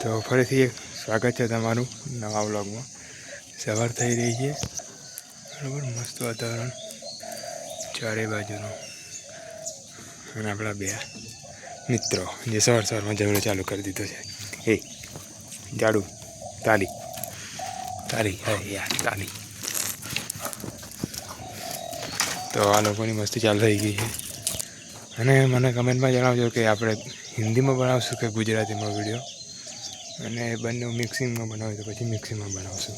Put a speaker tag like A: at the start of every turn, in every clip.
A: તો ફરીથી એક સ્વાગત છે તમારું નવા વ્લોગમાં। સવાર થઈ રહી છે બરાબર, મસ્ત વાતાવરણ ચારે બાજુનું, અને આપણા બે મિત્રો જે સવારમાં ઝઘડો ચાલુ કરી દીધો છે। એ ઝાડુ તાલી તાલી યાર તાલી। તો આ લોકોની મસ્તી ચાલુ થઈ ગઈ છે, અને મને કમેન્ટમાં જણાવજો કે આપણે હિન્દીમાં બનાવશું કે ગુજરાતીમાં વિડીયો, અને બંને મિક્સિંગમાં બનાવ્યું તો પછી મિક્સિંગમાં બનાવશું।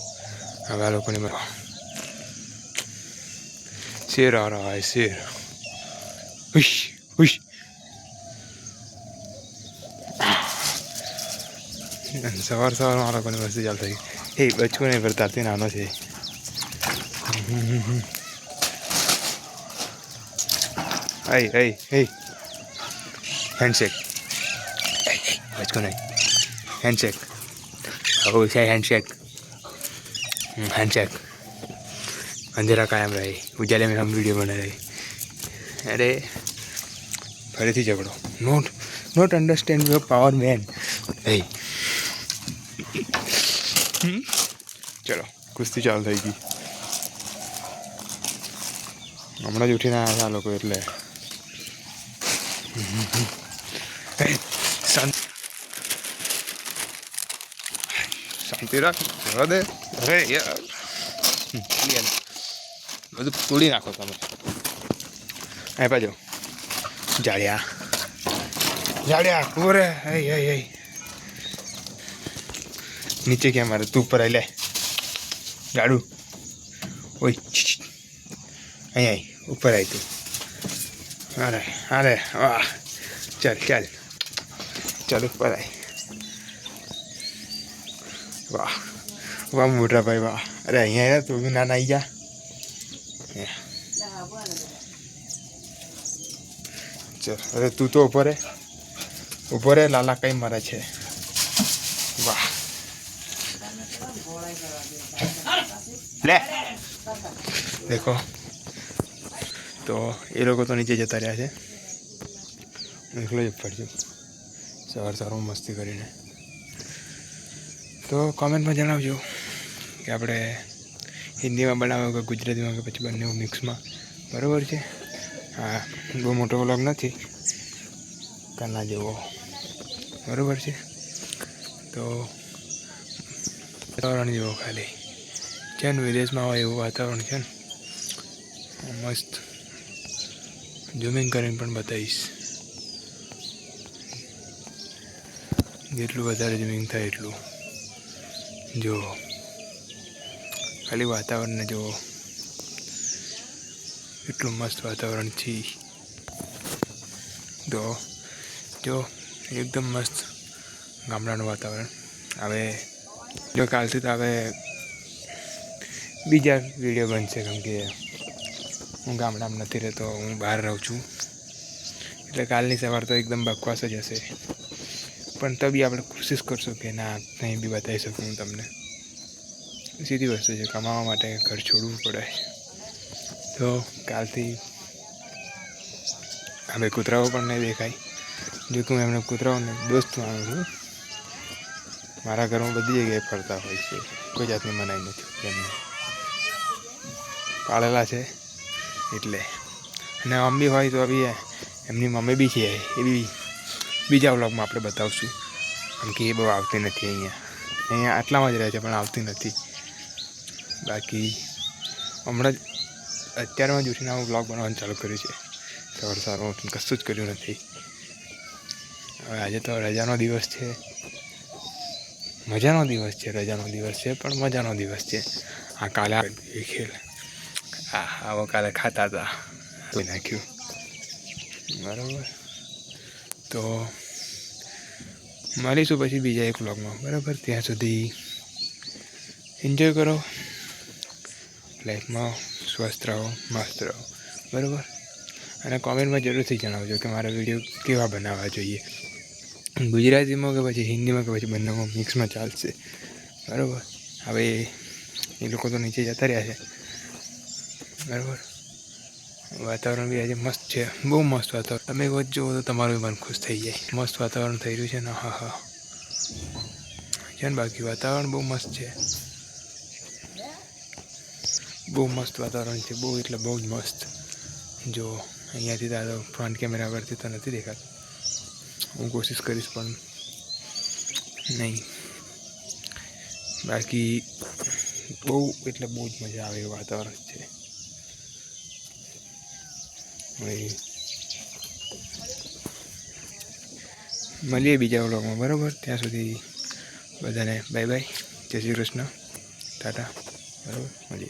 A: હવે આ લોકોને શેર આ રહા હૈ શેર, હુશ હુશ। સવારમાં આ લોકોની મસ્તી ચાલુ થઈ ગઈ। એ બચકો નહીં પર તારથી નાનો છે। hey handshake, बचको नहीं handshake, oh say handshake, handshake। अंधेरा कायम रहे, उजाले में हम वीडियो बना रहे। अरे फरीथी झगड़ो, not understand your power man. hey चलो कुश्ती चालू થઈ ગઈ। હમણાં જ ઉઠીને આવ્યા આ લોકો, એટલે શાંતિ રાખ, જવા દે। અરે યાર બધું તોડી નાખો તમે। અહીં પાછો જાડ્યા ઉભો રે। નીચે ક્યાં મારે, તું ઉપર આવી લે ગાડું। ઓય અહીં ઉપર આવી તું। અરે વાહ, ચાલ ઉપર આવી। વાહ મોટા ભાઈ વાહ। અરે અહીંયા તું બી ના આવી જા। ચાલ અરે તું તો ઉપર રે લાલા કઈ મારે છે। વાહ લે દેખો। તો એ લોકો તો નીચે જતા રહ્યા છે, એકલો જ ઉપર છું સવારમાં મસ્તી કરીને। તો કોમેન્ટમાં જણાવજો કે આપણે હિન્દીમાં બનાવો કે ગુજરાતીમાં કે પછી બંને મિક્સમાં, બરાબર છે। હા બહુ મોટો વ્લોગ નથી કાના જેવો, બરાબર છે। તો વાતાવરણ જેવો ખાલી છે ને, વિદેશમાં હોય એવું વાતાવરણ છે ને, મસ્ત ઝૂમિંગ કરીને પણ બતાવીશ। જેટલું વધારે ઝૂમિંગ થાય એટલું જો, ખાલી વાતાવરણને જો, એટલું મસ્ત વાતાવરણ છે। તો જો એકદમ મસ્ત ગામડાનું વાતાવરણ। હવે જો કાલથી તો હવે બીજા વિડીયો બનશે, કેમ કે હું ગામડામાં નથી રહેતો, હું બહાર રહું છું, એટલે કાલની સવાર તો એકદમ બકવાસ જ હશે। પણ તો બી આપણે કોશિશ કરશું કે ના કંઈ બી બતાવી શકું હું તમને। સીધી વસ્તુ છે, કમાવા માટે ઘર છોડવું પડે। તો કાલથી હવે કૂતરાઓ પણ નહીં દેખાય, જો કે હું એમને કૂતરાઓને દોસ્ત માનું છું। મારા ઘરમાં બધી જગ્યાએ ફરતા હોય છે, કોઈ જાતની મનાઈ નથી એમને, પાળેલા છે એટલે। અને આમ બી હોય તો બી એમની મમ્મી બી છે, એ બી બીજા વ્લોગમાં આપણે બતાવશું, કેમ કે એ બહુ આવતી નથી અહીંયા આટલામાં જ રહે છે પણ આવતી નથી। બાકી હમણાં જ અત્યારમાં જ ઉઠીને હું વ્લોગ બનાવવાનું ચાલુ કર્યું છે। સવારમાં ઉઠીને કશું જ કર્યું નથી। હવે આજે તો રજાનો દિવસ છે, મજાનો દિવસ છે, રજાનો દિવસ છે પણ મજાનો દિવસ છે। આ કાલે ખેલ આવો કાલે ખાતા હતા કોઈ નાખ્યું, બરાબર। તો મળીશું પછી બીજા એક વ્લોગમાં, બરાબર। ત્યાં સુધી એન્જોય કરો લાઈફમાં, સ્વસ્થ રહો, મસ્ત રહો, બરાબર। અને કોમેન્ટમાં જરૂરથી જણાવજો કે મારા વિડીયો કેવા બનાવવા જોઈએ, ગુજરાતીમાં કે પછી હિન્દીમાં કે પછી બંનેમાં મિક્સમાં ચાલશે, બરાબર। હવે એ લોકો તો નીચે જતા રહ્યા છે, બરાબર। વાતાવરણ બી આજે મસ્ત છે, બહુ મસ્ત વાતાવરણ। તમે એક વખત જુઓ તો તમારું મન ખુશ થઈ જાય, મસ્ત વાતાવરણ થઈ રહ્યું છે ને। હા છે ને બાકી વાતાવરણ બહુ મસ્ત છે, બહુ મસ્ત વાતાવરણ છે, બહુ એટલે બહુ જ મસ્ત. જો અહીંયાથી તારો ફ્રન્ટ કેમેરા પરથી તો નથી દેખાતું, હું કોશિશ કરીશ પણ નહીં. બાકી બહુ એટલે બહુ જ મજા આવે એવું વાતાવરણ છે. મળીએ બીજા વ્લોગમાં, બરાબર? ત્યાં સુધી બધાને બાય બાય, જય શ્રી કૃષ્ણ, ટાટા, બરાબર? મળીએ.